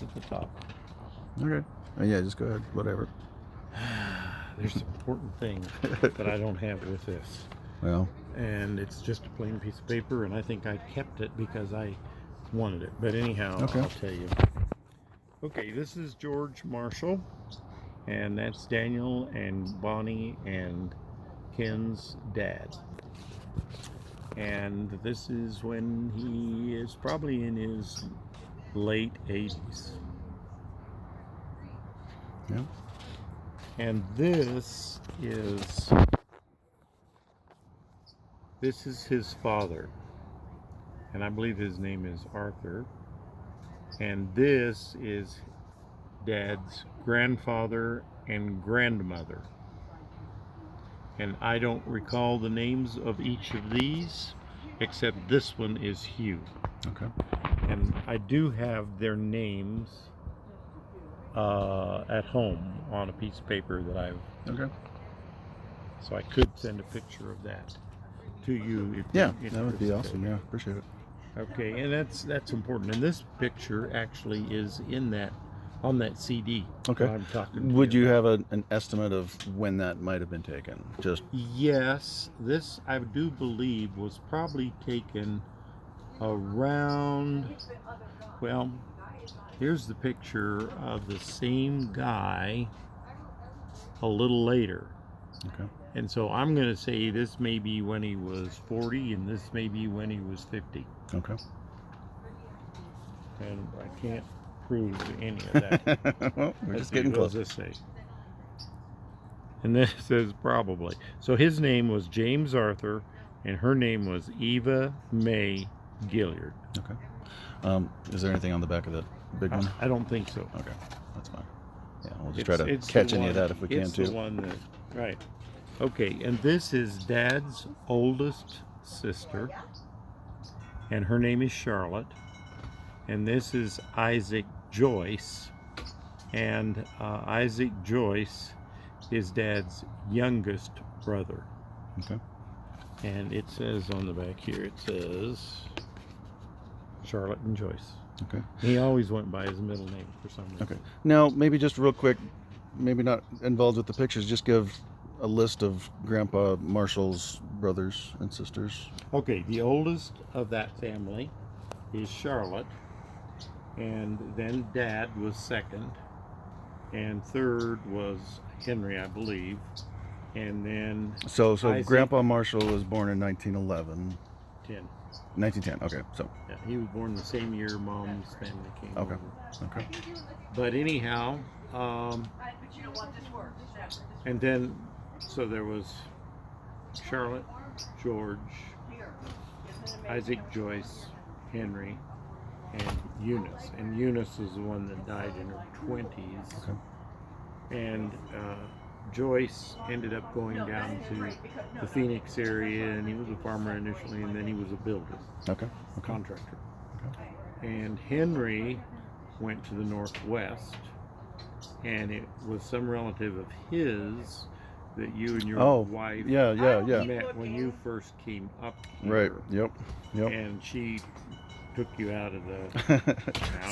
at the top. Okay. Yeah, just go ahead. Whatever. There's some important things that I don't have with this. Well, And it's just a plain piece of paper, and I think I kept it because I wanted it. But anyhow, okay. I'll tell you. Okay, this is George Marshall, and that's Daniel and Bonnie and Ken's dad. And this is when he is probably in his late 80s. Yeah. And this is his father, and I believe his name is Arthur. And this is Dad's grandfather and grandmother. And I don't recall the names of each of these, except this one is Hugh. Okay. And I do have their names at home on a piece of paper that I've. Okay. So I could send a picture of that to you. If Yeah, you're that would be interested. awesome. Yeah, appreciate it. Okay, and that's important. And this picture actually is in that on that CD. Okay. I'm talking. Would you have an estimate of when that might have been taken? Just Yes, this I do believe was probably taken around. Well, here's the picture of the same guy a little later. okay. And so I'm going to say this may be when he was 40 and this may be when he was 50. Okay. And I can't prove any of that. Well, we're Let's just see, getting what does close. this say? And this says probably. So his name was James Arthur, and her name was Eva May Gilliard. Okay. Is there anything on the back of that big one? I don't think so. Okay, that's fine. Yeah, we'll just try to It's catch the any of one- that if we can it's too. the one that, right. Okay, and this is Dad's oldest sister, and her name is Charlotte. And this is Isaac Joyce, and Isaac Joyce is Dad's youngest brother. Okay. And it says on the back here, it says Charlotte and Joyce. Okay. He always went by his middle name for some reason. Okay. Now, maybe just real quick, maybe not involved with the pictures, just give a list of Grandpa Marshall's brothers and sisters. Okay, the oldest of that family is Charlotte, and then Dad was second, and third was Henry, I believe, and then So Isaac- Grandpa Marshall was born in 1911. 10. 1910. Okay. So. Yeah, he was born the same year Mom's family came Okay. over. Okay. But anyhow, and then so there was Charlotte, George, Isaac Joyce, Henry, and Eunice. And Eunice is the one that died in her 20s. Okay. And Joyce ended up going down to the Phoenix area, and he was a farmer initially, and then he was a builder, Okay. a contractor. And Henry went to the Northwest, and it was some relative of his that you and your wife Yeah. met when you first came up here. Right. Yep. And she took you out of the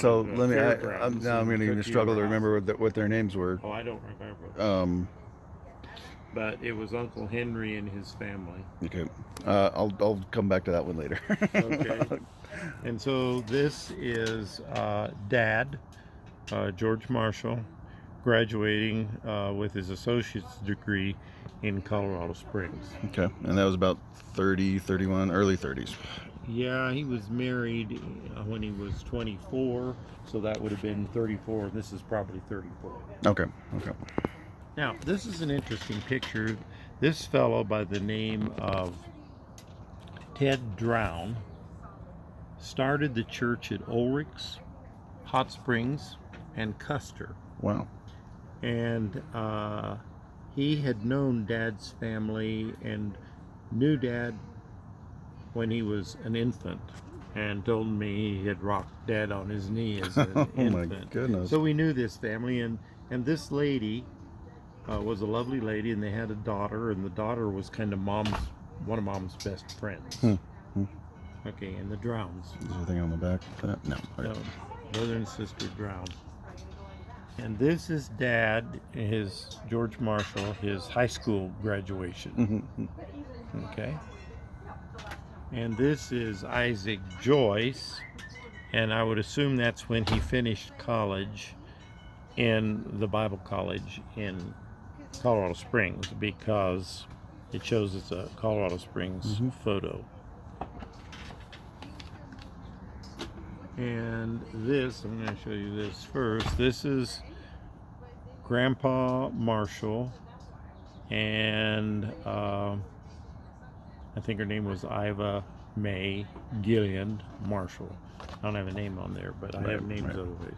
So of the let me. fairgrounds Now I'm and going to took you struggle to around. remember what their names were. Oh, I don't remember. But it was Uncle Henry and his family. Okay. I'll come back to that one later. Okay. And so this is Dad, George Marshall, graduating with his associate's degree in Colorado Springs. Okay. And that was about 30, 31, early 30s. Yeah, he was married when he was 24, so that would have been 34, and this is probably 34. Okay. Okay. Now, this is an interesting picture. This fellow by the name of Ted Drown started the church at Ulrichs, Hot Springs, and Custer. Wow. And he had known Dad's family and knew Dad when he was an infant, and told me he had rocked Dad on his knee as an Oh infant. my goodness. So we knew this family, and this lady was a lovely lady, and they had a daughter, and the daughter was kind of one of Mom's best friends. Okay, and the Drowns. Is there anything on the back of that? No. Okay. brother and sister drowned. And this is Dad, his George Marshall, his high school graduation. Mm-hmm. Okay. And this is Isaac Joyce, and I would assume that's when he finished college in the Bible College in Colorado Springs, because it shows it's a Colorado Springs photo. And this, I'm going to show you this first. This is Grandpa Marshall, and I think her name was Iva May Gillian Marshall. I don't have a name on there, but I have names other ways.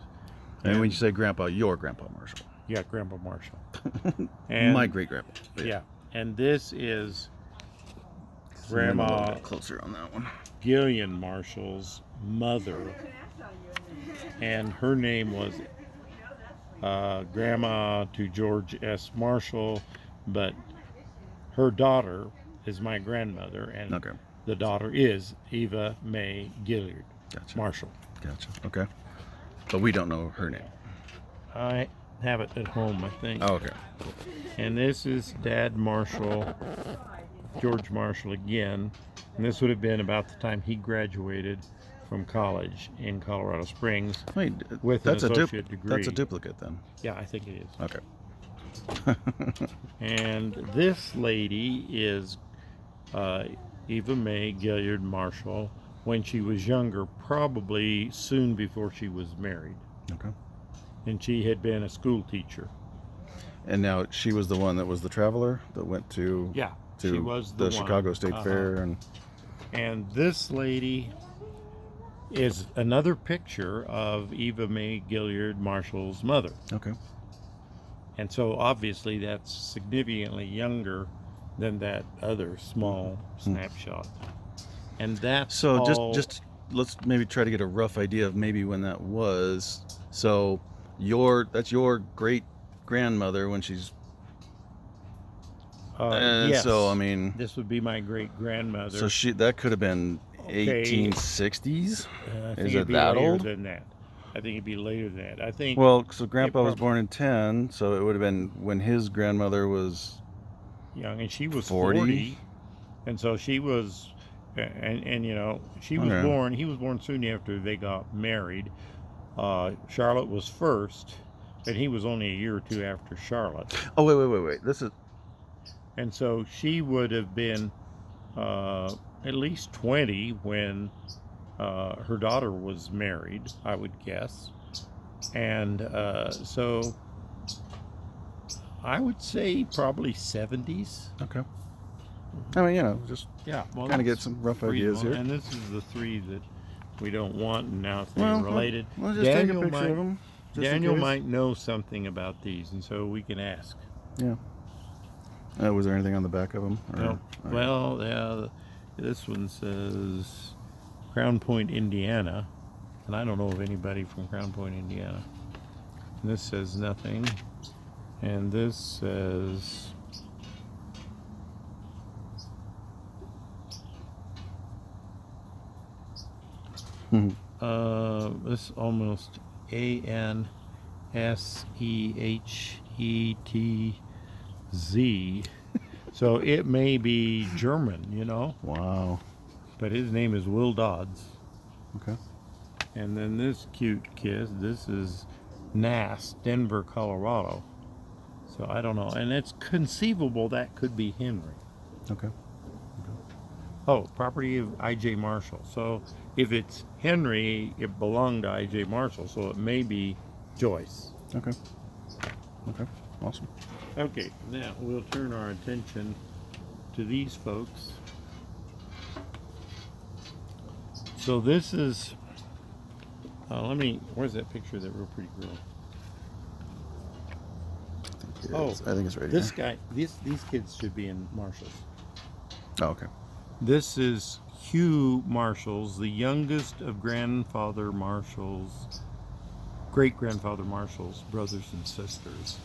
And when you say Grandpa, your Grandpa Marshall. Yeah, Grandpa Marshall. And my great grandpa. Yeah, and this is Grandma. A little Grandma bit closer on that one. Gillian Marshall's mother, and her name was Grandma to George S. Marshall, but her daughter is my grandmother, and Okay. the daughter is Eva May Gilliard Gotcha. Marshall. Gotcha. Okay. But we don't know her name. I have it at home, I think. Oh, okay. And this is Dad Marshall, George Marshall again. And this would have been about the time he graduated from college in Colorado Springs Wait, with an associate degree. That's a duplicate then. Yeah, I think it is. Okay. And this lady is Eva May Gilliard Marshall when she was younger, probably soon before she was married. Okay. And she had been a school teacher. And now she was the one that was the traveler that went to She was the the one. Chicago State Fair And this lady is another picture of Eva May Gilliard Marshall's mother. Okay. And so obviously that's significantly younger than that other small snapshot. And that's So all, just let's maybe try to get a rough idea of maybe when that was. So that's your great grandmother when she's yes. So I mean, this would be my great grandmother. so that could have been Okay. 1860s. I think Is it'd it be that later old? than that. I think it'd be later than that. I think. Well, so Grandpa was prob- born in 10, so it would have been when his grandmother was young, and she was 40. 40, and so she was, and you know, she was Okay. born. He was born soon after they got married. Charlotte was first, and he was only a year or two after Charlotte, Oh, wait. This is and so she would have been at least 20 when her daughter was married, I would guess, and so I would say probably 70s. okay. I mean, just Yeah, well, kind of get that's some rough reasonable. ideas here. And this is the three that we don't want, and now if they're Well, related. We'll just Daniel take a picture might, of them. just in Daniel case. might know something about these, and so we can ask. Yeah. Was there anything on the back of them? No. Well, yeah, this one says Crown Point, Indiana, and I don't know of anybody from Crown Point, Indiana. And this says nothing, and this says this almost ANSEHETZ. So it may be German, Wow. but his name is Will Dodds. Okay. And then this cute kid, this is Nass, Denver, Colorado. So I don't know. And it's conceivable that could be Henry. Okay. Oh, property of I.J. Marshall. So if it's Henry, it belonged to I.J. Marshall. So it may be Joyce. Okay. Awesome. Okay, now we'll turn our attention to these folks. So this is, where's that picture of that real pretty girl? I think it's right This here. guy, these kids should be in Marshalls. Oh, okay. This is Hugh Marshalls, the youngest of grandfather Marshall's, great-grandfather Marshall's brothers and sisters.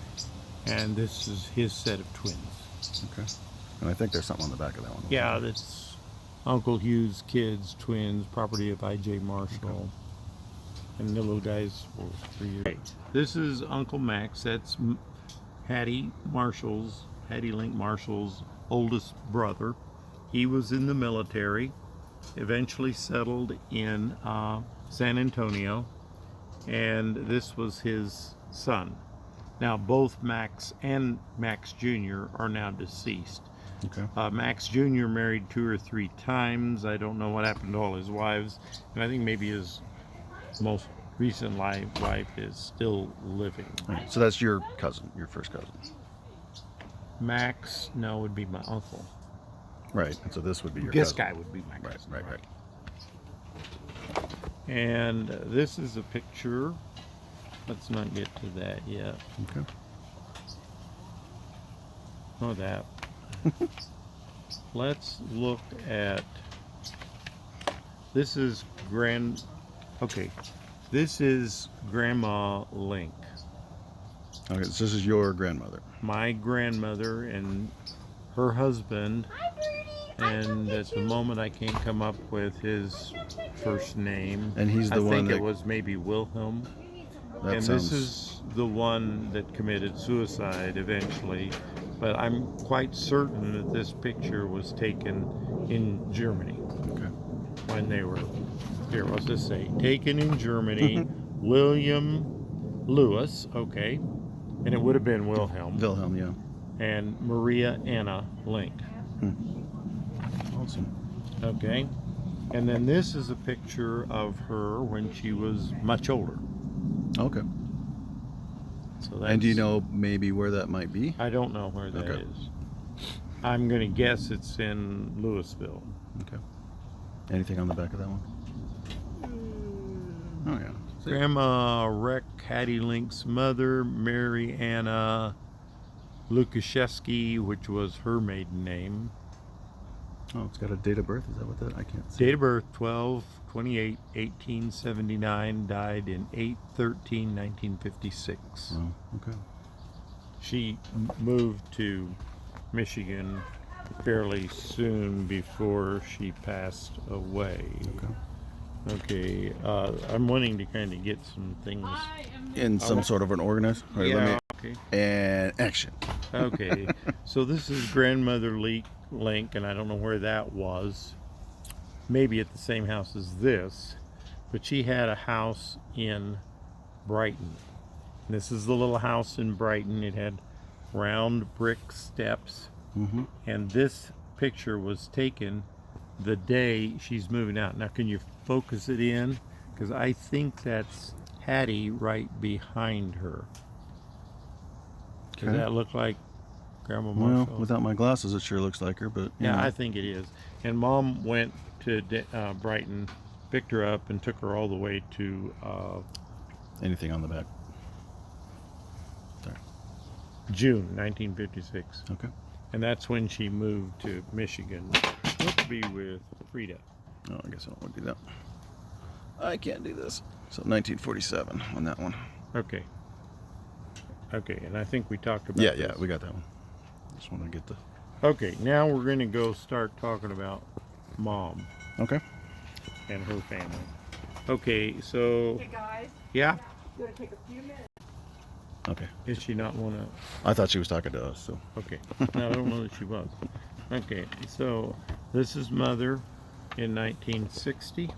And this is his set of twins. Okay. And I think there's something on the back of that one. Yeah, that's Uncle Hugh's kids, twins, property of I.J. Marshall. And the little guy's 3 years. Okay. This is Uncle Max. That's Hattie Link Marshall's oldest brother. He was in the military, eventually settled in San Antonio, and this was his son. Now, both Max and Max Jr. are now deceased. Okay. Max Jr. married 2 or 3 times. I don't know what happened to all his wives, and I think maybe his most recent wife is still living. Right. So that's your cousin, your first cousin. Max, no, would be my uncle. Right. And so this would be your This cousin. guy would be my cousin. Right. And this is a picture. Let's not get to that yet. Okay. Oh, that. Let's look at. This is This is Grandma Link. Okay. So this is your grandmother. My grandmother and her husband. And at the moment, I can't come up with his first name. And he's the I one think that it was maybe Wilhelm. that And sounds. this is the one that committed suicide eventually. But I'm quite certain that this picture was taken in Germany Okay. when they were, here, what's this say? Taken in Germany, William Lewis, okay. And it would have been Wilhelm. Wilhelm, yeah. And Maria Anna Link. Awesome. Okay. And then this is a picture of her when she was much older. Okay. So that's, And do you know maybe where that might be? I don't know where that Okay. is. I'm going to guess it's in Louisville. Okay. Anything on the back of that one? Oh yeah. Grandma Rec Hattie Link's mother, Mary Anna Lukaszewski, which was her maiden name. Oh, it's got a date of birth. Is that what that? I can't see. Date of birth 12/28/1879. Died in 8/13/1956. Oh, okay. She moved to Michigan fairly soon before she passed away. Okay. Okay, I'm wanting to kind of get some things. In some sort of an organized. All right, let me. Okay. And action. Okay. So this is Grandmother Link, and I don't know where that was. Maybe at the same house as this, but she had a house in Brighton. This is the little house in Brighton. It had round brick steps, Mm-hmm. and this picture was taken the day she's moving out. Now, can you focus it in? Because I think that's Hattie right behind her. Does Okay. that look like Grandma Well, Marshall? without my glasses, it sure looks like her, but Yeah, know. I think it is. And Mom went to Brighton, picked her up, and took her all the way to Anything on the back? Sorry. June 1956. Okay. And that's when she moved to Michigan to be with Frida. Oh, I guess I don't want to do that. I can't do this. So 1947 on that one. Okay. Okay, and I think we talked about Yeah, this. we got that one. Just want to get the. Okay, now we're going to go start talking about Mom Okay. and her family. Okay, so, Hey guys, yeah, it's gonna take a few minutes. Okay. does she not want to? I thought she was talking to us. So. Okay, no, I don't know that she was. Okay, so this is Mother in 1960.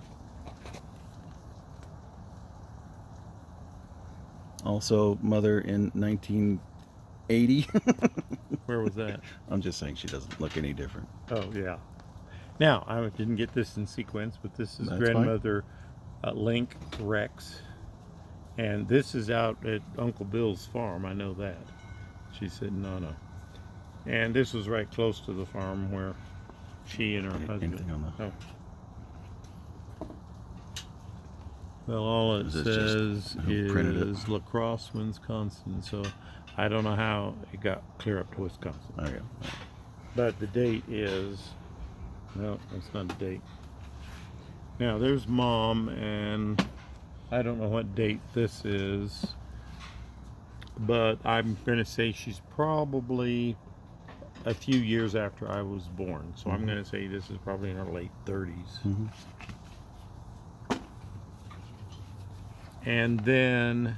Also, mother in 1980. Where was that? I'm just saying she doesn't look any different. Oh, yeah. Now, I didn't get this in sequence, but this is That's Grandmother Link Rex. And this is out at Uncle Bill's farm. I know that. She said, no. And this was right close to the farm where she and her husband. Anything on the. Oh. Well, all it Is it just says who printed it? is La Crosse, Wisconsin. So I don't know how it got clear up to Wisconsin. Okay. But the date is, no, that's not a date. Now there's Mom, and I don't know what date this is, but I'm going to say she's probably a few years after I was born. So I'm going to say this is probably in her late 30s. Mm-hmm. And then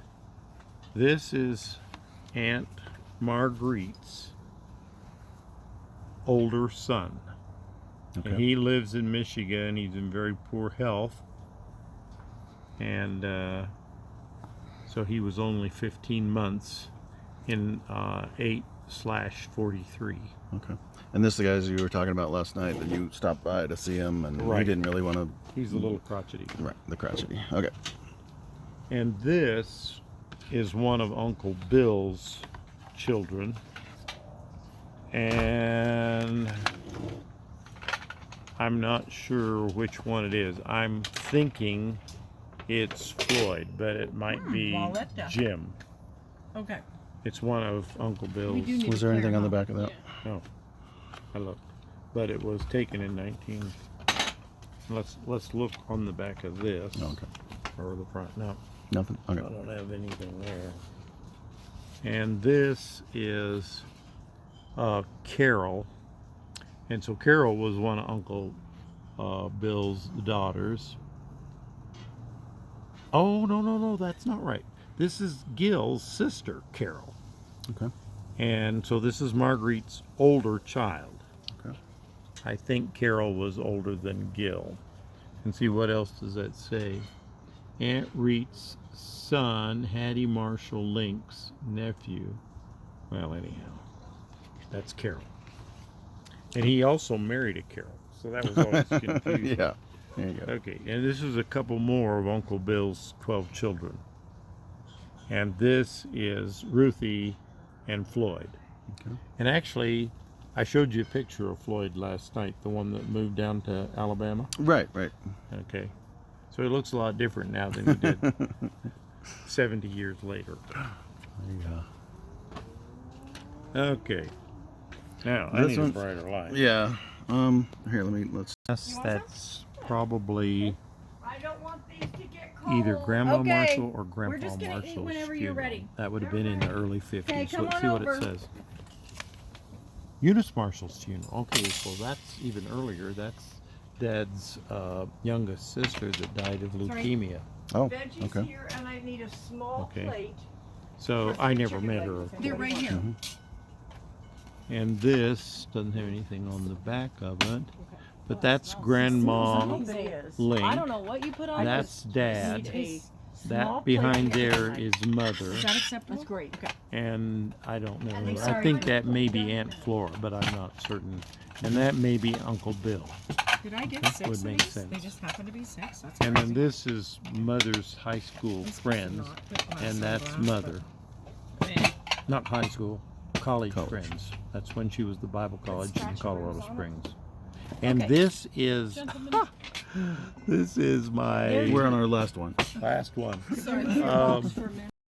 this is Aunt Marguerite's older son. Okay. And he lives in Michigan. He's in very poor health. And so he was only 15 months in 8/43. Okay. And this is the guys you were talking about last night that you stopped by to see him, and Right. you didn't really want to. He's a little crotchety. Right, the crotchety. Okay. And this is one of Uncle Bill's children. And I'm not sure which one it is. I'm thinking it's Floyd, but it might be Walletta. Jim. Okay. It's one of Uncle Bill's. We do need Was to there clear anything on the him back of that? No, I looked, but it was taken in 19. Let's look on the back of this Oh, okay. or the front. No, Nothing. I Okay. don't have anything there. And this is Carol, and so Carol was one of Uncle Bill's daughters. Oh no, that's not right. This is Gil's sister, Carol. Okay. And so this is Marguerite's older child. Okay. I think Carol was older than Gil. And see, what else does that say? Aunt Reed's son, Hattie Marshall Link's nephew. Well, anyhow, that's Carol. And he also married a Carol. So that was always confusing. Yeah. There you go. Okay, and this is a couple more of Uncle Bill's 12 children. And this is Ruthie and Floyd. Okay. And actually, I showed you a picture of Floyd last night, the one that moved down to Alabama. Right. Right. Okay. So it looks a lot different now than it did 70 years later. Yeah. Okay. Now, I This need a one's- brighter light. Yeah. Here, let's. That's probably I don't want these to get cold. either Grandma Okay. Marshall or Grandpa just gonna eat Marshall's whenever you're funeral. ready. That would have been in the early 50s. Okay, come Let's on see what over. it says. Eunice Marshall's funeral. Okay, so that's even earlier. That's Dad's youngest sister that died of Sorry. leukemia. Oh. Veggies Okay. here, and I need a small Okay. plate. So I never met her. They're right here. Mm-hmm. And this doesn't have anything on the back of it. But that's Grandma Link. I don't know what you put on. That's Dad. Need a small That behind plate. there is Mother. Is that acceptable? That's great. Okay. And I don't know. think I sorry. think that may be Aunt Flora, but I'm not certain. And that may be Uncle Bill. Did I get That 6 would of make these? sense. They just happen to be 6. That's And then crazy. this is Mother's high school I'm supposed to friends. not put my And that's sunglasses, Mother. but- Eh. Not high school, college College. friends. That's when she was the Bible college in scratch Colorado marks on it. Springs. And Okay. this is Gentlemen. this is my We're on our last one. last one. Sorry. Um, for a minute.